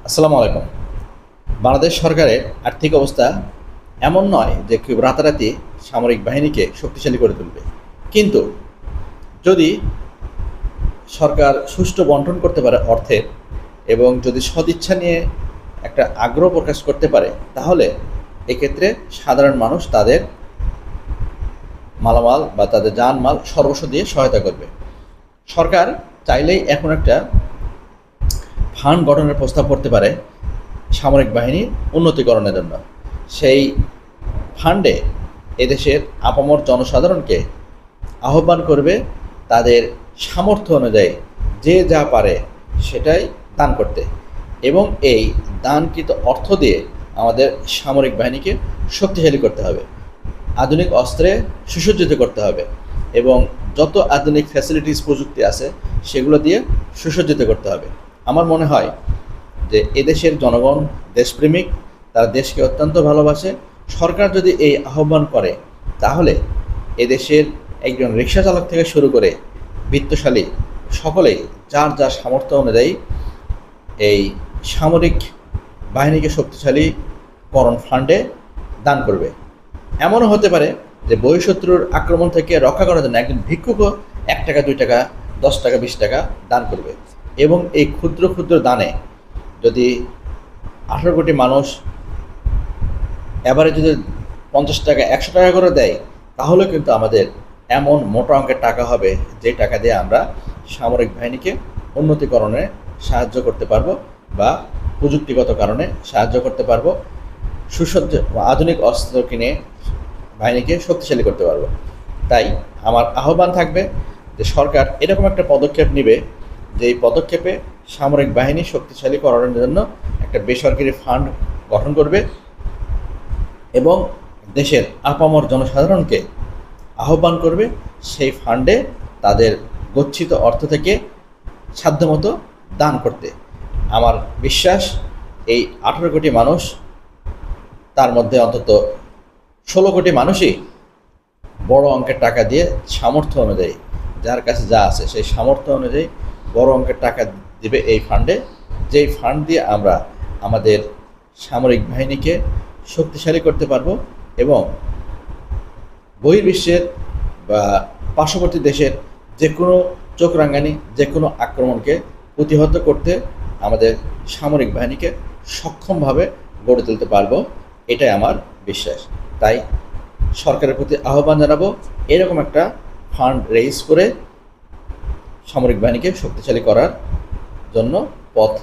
আসসালামু আলাইকুম। বাংলাদেশ সরকারের আর্থিক অবস্থা এমন নয় যে কেউ রাতারাতি সামরিক বাহিনীকে শক্তিশালী করে তুলবে। কিন্তু যদি সরকার সুষ্ঠু বন্টন করতে পারে অর্থের এবং যদি সদিচ্ছা নিয়ে একটা আগ্রহ প্রকাশ করতে পারে, তাহলে এক্ষেত্রে সাধারণ মানুষ তাদের মালামাল বা তাদের জানমাল সর্বস্ব দিয়ে সহায়তা করবে। সরকার চাইলেই এখন একটা ফান্ড গঠনের প্রস্তাব করতে পারে সামরিক বাহিনীর উন্নতিকরণের জন্য। সেই ফান্ডে এদেশের আপামর জনসাধারণকে আহ্বান করবে তাদের সামর্থ্য অনুযায়ী যে যা পারে সেটাই দান করতে, এবং এই দানকৃত অর্থ দিয়ে আমাদের সামরিক বাহিনীকে শক্তিশালী করতে হবে, আধুনিক অস্ত্রে সুসজ্জিত করতে হবে এবং যত আধুনিক ফ্যাসিলিটিস প্রযুক্তি আছে সেগুলো দিয়ে সুসজ্জিত করতে হবে। আমার মনে হয় যে এদেশের জনগণ দেশপ্রেমিক, তারা দেশকে অত্যন্ত ভালোবাসে। সরকার যদি এই আহ্বান করে, তাহলে এদেশের একজন রিক্সা চালক থেকে শুরু করে বিত্তশালী সকলেই যার যার সামর্থ্য অনুযায়ী এই সামরিক বাহিনীকে শক্তিশালীকরণ ফান্ডে দান করবে। এমনও হতে পারে যে বহিঃশত্রুর আক্রমণ থেকে রক্ষা করার জন্য একজন ভিক্ষুকও 1 টাকা, 2 টাকা, 10 টাকা, 20 টাকা দান করবে, এবং এই ক্ষুদ্র ক্ষুদ্র দানে যদি 18 কোটি মানুষ এবারে যদি 50 টাকা, 100 টাকা করে দেয়, তাহলে কিন্তু আমাদের এমন মোটা অঙ্কের টাকা হবে যে টাকা দিয়ে আমরা সামরিক বাহিনীকে উন্নতিকরণে সাহায্য করতে পারবো বা প্রযুক্তিগত কারণে সাহায্য করতে পারবো, সুসজ্জ আধুনিক অস্ত্র কিনে বাহিনীকে শক্তিশালী করতে পারবো। তাই আমার আহ্বান থাকবে যে সরকার এরকম একটা পদক্ষেপ নেবে, যে এই পদক্ষেপে সামরিক বাহিনী শক্তিশালী করার জন্য একটা বেসরকারি ফান্ড গঠন করবে এবং দেশের আপামর জনসাধারণকে আহ্বান করবে সেই ফান্ডে তাদের গচ্ছিত অর্থ থেকে সাধ্যমতো দান করতে। আমার বিশ্বাস এই 18 কোটি মানুষ, তার মধ্যে অন্তত 16 কোটি মানুষই বড় অঙ্কের টাকা দিয়ে সামর্থ্য অনুযায়ী, যার কাছে যা আছে সেই সামর্থ্য অনুযায়ী বড় অঙ্কের টাকা দিবে এই ফান্ডে, যেই ফান্ড দিয়ে আমরা আমাদের সামরিক বাহিনীকে শক্তিশালী করতে পারবো এবং বহির্বিশ্বের বা পার্শ্ববর্তী দেশের যে কোনো চোখ রাঙানি, যে কোনো আক্রমণকে প্রতিহত করতে আমাদের সামরিক বাহিনীকে সক্ষমভাবে গড়ে তুলতে পারবো, এটাই আমার বিশ্বাস। তাই সরকারের প্রতি আহ্বান জানাবো এরকম একটা ফান্ড রেইজ করে সামরিক বাহিনীকে শক্তিশালী করার জন্য পথ